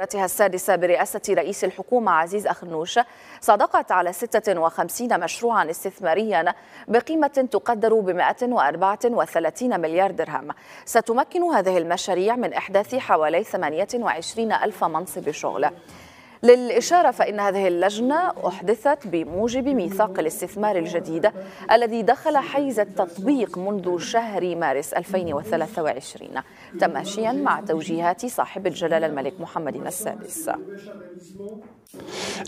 السادسة برئاسة رئيس الحكومة عزيز أخنوش صادقت على 56 مشروعا استثماريا بقيمة تقدر ب 134 مليار درهم. ستمكن هذه المشاريع من إحداث حوالي 28 ألف منصب شغل. للإشارة فإن هذه اللجنة أحدثت بموجب ميثاق الاستثمار الجديد الذي دخل حيز التطبيق منذ شهر مارس 2023 تماشيا مع توجيهات صاحب الجلالة الملك محمد السادس.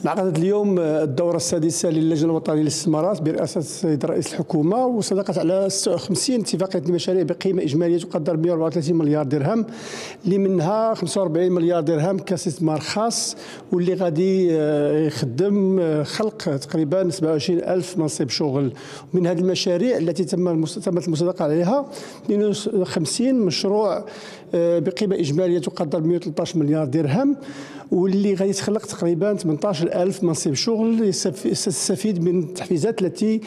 انعقدت اليوم الدورة السادسة للجنة الوطنية للاستثمارات برئاسة السيد رئيس الحكومة، وصدقت على 56 اتفاقية مشاريع بقيمة إجمالية تقدر ب 134 مليار درهم، اللي منها 45 مليار درهم كاستثمار خاص، واللي غادي يخدم خلق تقريبا 27 ألف منصب شغل. من هذه المشاريع التي تمت المصادقة عليها 52 مشروع بقيمة إجمالية تقدر ب 113 مليار درهم، واللي غادي تخلق تقريبا 18 ألف منصب شغل يستفيد من التحفيزات التي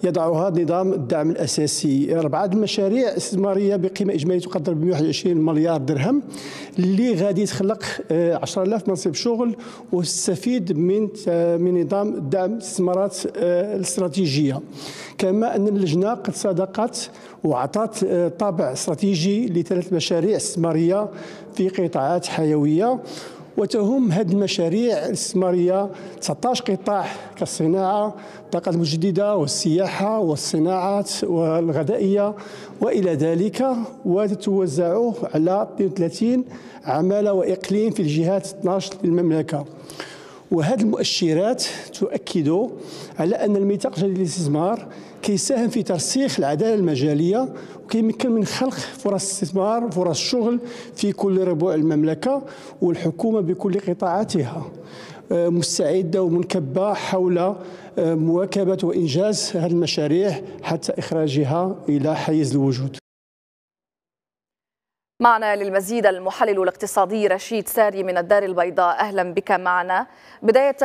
يضعها نظام الدعم الأساسي. 4 المشاريع استثمارية بقيمة إجمالية تقدر ب 121 مليار درهم، اللي غادي تخلق 10,000 منصب شغل وتستفيد من نظام الدعم الاستثمارات الاستراتيجية. كما أن اللجنة قد صادقت وأعطت طابع استراتيجي ل3 مشاريع استثمارية في قطاعات حيوية، وتهم هذه المشاريع الاستثمارية 19 قطاع كالصناعة، الطاقة المجددة والسياحة والصناعات والغذائية وإلى ذلك، وتتوزع على 32 عمالة وإقليم في الجهات 12 للمملكة. وهذه المؤشرات تؤكد على أن الميثاق الجديد للاستثمار كيساهم في ترسيخ العدالة المجالية وكيمكن من خلق فرص استثمار وفرص شغل في كل ربوع المملكة، والحكومة بكل قطاعاتها مستعدة ومنكبة حول مواكبة وإنجاز هذه المشاريع حتى إخراجها إلى حيز الوجود. معنا للمزيد المحلل الاقتصادي رشيد ساري من الدار البيضاء. أهلا بك معنا. بداية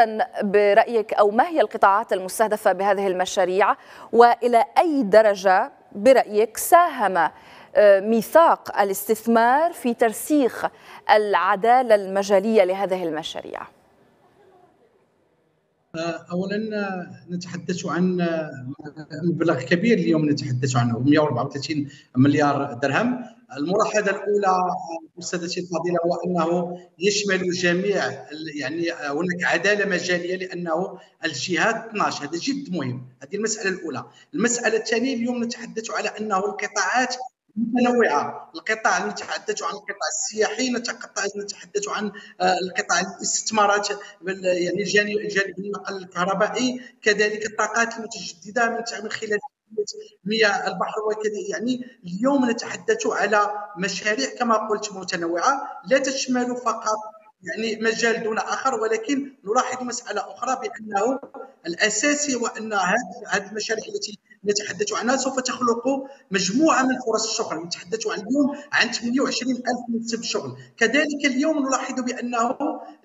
برأيك، أو ما هي القطاعات المستهدفة بهذه المشاريع، وإلى أي درجة برأيك ساهم ميثاق الاستثمار في ترسيخ العدالة المجالية لهذه المشاريع؟ اولا نتحدث عن مبلغ كبير اليوم نتحدث عنه 134 مليار درهم. الملاحظه الاولى استاذتي الفاضله هو انه يشمل جميع، يعني هناك عداله مجاليه لانه الجهات 12، هذا جد مهم. هذه المساله الاولى. المساله الثانيه، اليوم نتحدث على انه القطاعات متنوعه. القطاع نتحدث عن القطاع السياحي، نتحدث عن القطاع الاستثمارات، يعني الجانب النقل الكهربائي، كذلك الطاقات المتجدده من خلال مياه البحر وكذا. يعني اليوم نتحدث على مشاريع كما قلت متنوعه، لا تشمل فقط يعني مجال دون اخر، ولكن نلاحظ مساله اخرى بانه الاساسي هو ان هذه المشاريع التي نتحدث عنها سوف تخلق مجموعه من فرص الشغل. نتحدث عن اليوم عن 28 ألف منصب شغل. كذلك اليوم نلاحظ بانه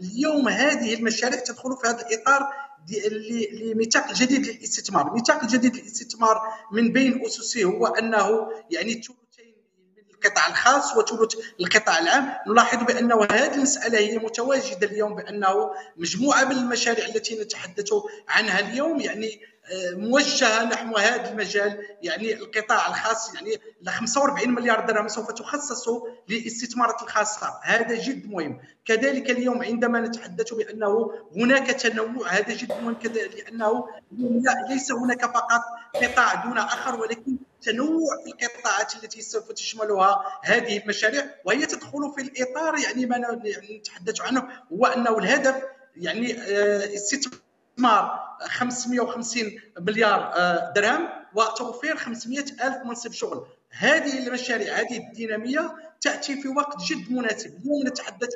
اليوم هذه المشاريع تدخل في هذا الاطار لميثاق الجديد للاستثمار. الميثاق الجديد للاستثمار من بين اسسه هو انه يعني ثلثين القطاع الخاص وثلث القطاع العام. نلاحظ بانه هذه المساله هي متواجده اليوم، بانه مجموعه من المشاريع التي نتحدث عنها اليوم يعني موجهه نحو هذا المجال. يعني القطاع الخاص يعني 45 مليار درهم سوف تخصص للاستثمارات الخاصه، هذا جد مهم. كذلك اليوم عندما نتحدث بانه هناك تنوع، هذا جد مهم لانه ليس هناك فقط قطاع دون اخر، ولكن تنوع في القطاعات التي سوف تشملها هذه المشاريع، وهي تدخل في الاطار يعني ما نتحدث عنه هو انه الهدف يعني استثمار 550 مليار درهم وتوفير 500 ألف منصب شغل. هذه المشاريع هذه الدينامية تأتي في وقت جد مناسب. اليوم نتحدث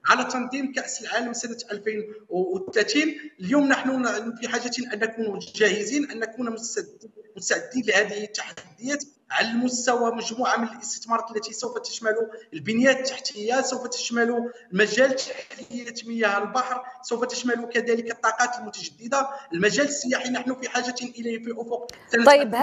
على تنظيم كأس العالم سنة 2030. اليوم نحن في حاجة أن نكون جاهزين، أن نكون مستعدين لهذه التحديات على المستوى مجموعة من الاستثمارات التي سوف تشمل البنيات التحتية، سوف تشمل مجال تحلية مياه البحر، سوف تشمل كذلك الطاقات المتجددة، المجال السياحي نحن في حاجة إليه في أفق. طيب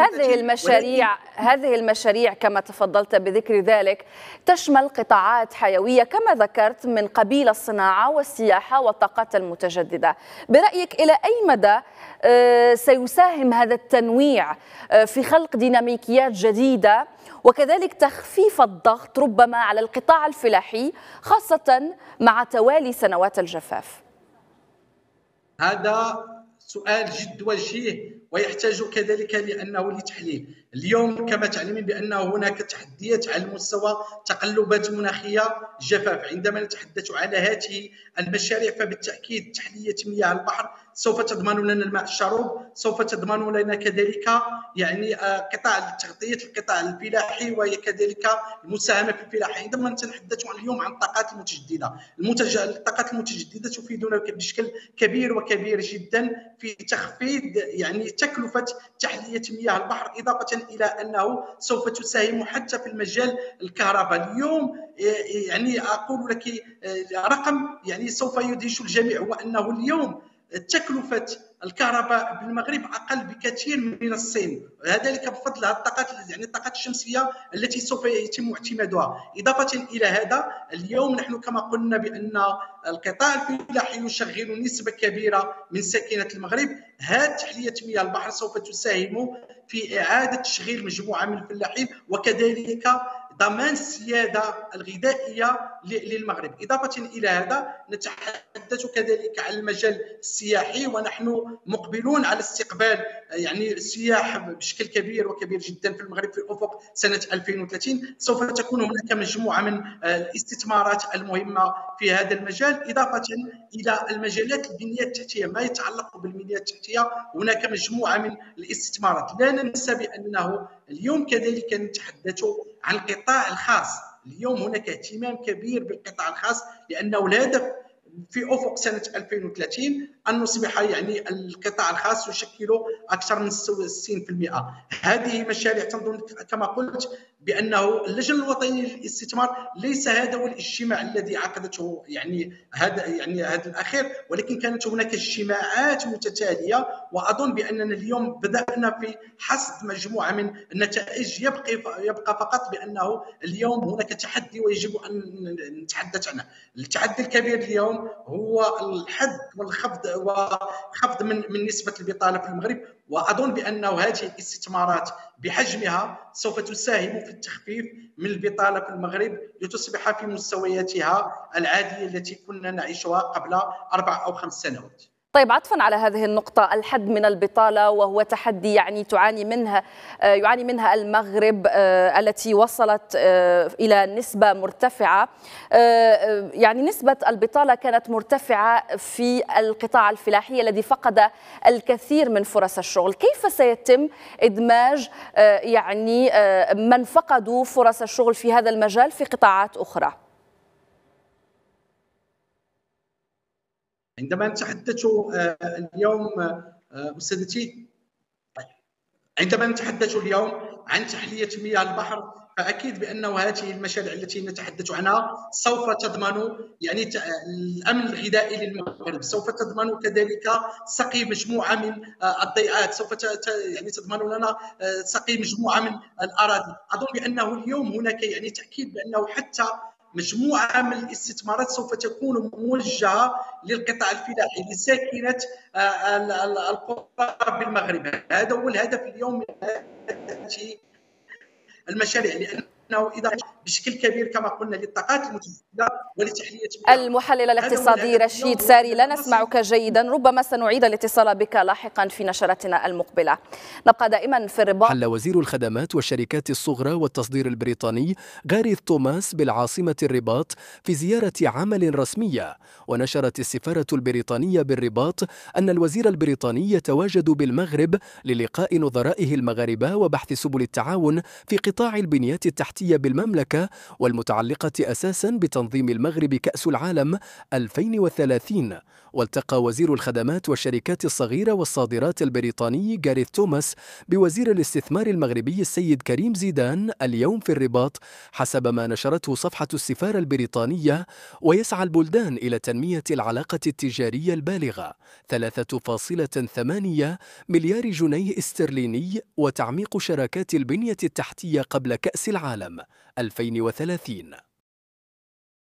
هذه المشاريع كما تفضلت بذكر ذلك تشمل قطاعات حيوية كما ذكرت من قبيل الصناعة والسياحة والطاقات المتجددة. برأيك إلى أي مدى سيساهم هذا التنويع في خلق ديناميكيات جديدة وكذلك تخفيف الضغط ربما على القطاع الفلاحي خاصة مع توالي سنوات الجفاف؟ هذا سؤال جد وجيه ويحتاج كذلك لأنه لتحليل. اليوم كما تعلمين بأن هناك تحديات على مستوى تقلبات مناخية جفاف. عندما نتحدث على هذه المشاريع فبالتأكيد تحلية مياه البحر سوف تضمن لنا الماء الشرب، سوف تضمن لنا كذلك يعني قطاع تغطية القطاع الفلاحي وكذلك المساهمة في الفلاحة. عندما نتحدث اليوم عن الطاقات المتجددة، الطاقات المتجددة تفيدنا بشكل كبير وكبير جدا في تخفيض يعني تكلفة تحلية مياه البحر، إضافة إلى أنه سوف تساهم حتى في المجال الكهرباء. اليوم يعني أقول لك رقم يعني سوف يدهش الجميع، هو أنه اليوم تكلفة الكهرباء بالمغرب أقل بكثير من الصين، ذلك بفضل الطاقات يعني الطاقات الشمسية التي سوف يتم اعتمادها. إضافة إلى هذا اليوم نحن كما قلنا بأن القطاع الفلاحي يشغل نسبة كبيرة من ساكنة المغرب. هذه تحلية مياه البحر سوف تساهم في إعادة تشغيل مجموعة من الفلاحين وكذلك ضمان السيادة الغذائية للمغرب. إضافة إلى هذا نتحدث كذلك عن المجال السياحي، ونحن مقبلون على استقبال يعني السياح بشكل كبير وكبير جدا في المغرب في أفق سنة 2030. سوف تكون هناك مجموعة من الاستثمارات المهمة في هذا المجال، إضافة إلى المجالات البنية التحتية. ما يتعلق بالبنية التحتية هناك مجموعة من الاستثمارات. لا ننسى بأنه اليوم كذلك نتحدث عن القطاع الخاص. اليوم هناك اهتمام كبير بالقطاع الخاص لأنه الهدف في أفق سنة 2030 أن نصبح يعني القطاع الخاص يشكل أكثر من 60%. هذه مشاريع تنظن كما قلت بأنه اللجنة الوطنية للاستثمار ليس هذا هو الاجتماع الذي عقدته يعني هذا الأخير، ولكن كانت هناك اجتماعات متتالية، وأظن بأننا اليوم بدأنا في حصد مجموعة من النتائج. يبقى فقط بأنه اليوم هناك تحدي ويجب أن نتحدث عنه. التحدي الكبير اليوم هو الحد وخفض من نسبة البطالة في المغرب، وأظن بأن هذه الاستثمارات بحجمها سوف تساهم في التخفيف من البطالة في المغرب لتصبح في مستوياتها العادية التي كنا نعيشها قبل 4 أو 5 سنوات. طيب، عطفا على هذه النقطة، الحد من البطالة وهو تحدي يعني يعاني منها المغرب التي وصلت إلى نسبة مرتفعة. يعني نسبة البطالة كانت مرتفعة في القطاع الفلاحي الذي فقد الكثير من فرص الشغل. كيف سيتم إدماج يعني من فقدوا فرص الشغل في هذا المجال في قطاعات أخرى؟ عندما نتحدث اليوم أستاذتي، عندما نتحدث اليوم عن تحلية مياه البحر فأكيد بأنه هذه المشاريع التي نتحدث عنها سوف تضمن يعني الأمن الغذائي للمغرب، سوف تضمن كذلك سقي مجموعة من الضيعات، سوف يعني تضمن لنا سقي مجموعة من الأراضي. أظن بأنه اليوم هناك يعني تأكيد بأنه حتى مجموعة من الاستثمارات سوف تكون موجهة للقطاع الفلاحي لساكنة القرى بالمغرب. هذا هو الهدف اليوم من هذه المشاريع، لأنه إذا بشكل كبير كما قلنا للطاقات المتجددة ولتحلية المحلل الاقتصادي رشيد ساري، لا نسمعك جيدا، ربما سنعيد الاتصال بك لاحقا في نشرتنا المقبلة. نبقى دائما في الرباط. حل وزير الخدمات والشركات الصغرى والتصدير البريطاني غاريث توماس بالعاصمة الرباط في زيارة عمل رسمية، ونشرت السفارة البريطانية بالرباط أن الوزير البريطاني يتواجد بالمغرب للقاء نظرائه المغاربة وبحث سبل التعاون في قطاع البنيات التحتية بالمملكة والمتعلقة أساسا بتنظيم المغرب كأس العالم 2030. والتقى وزير الخدمات والشركات الصغيرة والصادرات البريطاني غاريث توماس بوزير الاستثمار المغربي السيد كريم زيدان اليوم في الرباط حسب ما نشرته صفحة السفارة البريطانية. ويسعى البلدان إلى تنمية العلاقة التجارية البالغة 3.8 مليار جنيه استرليني وتعميق شراكات البنية التحتية قبل كأس العالم. 2030.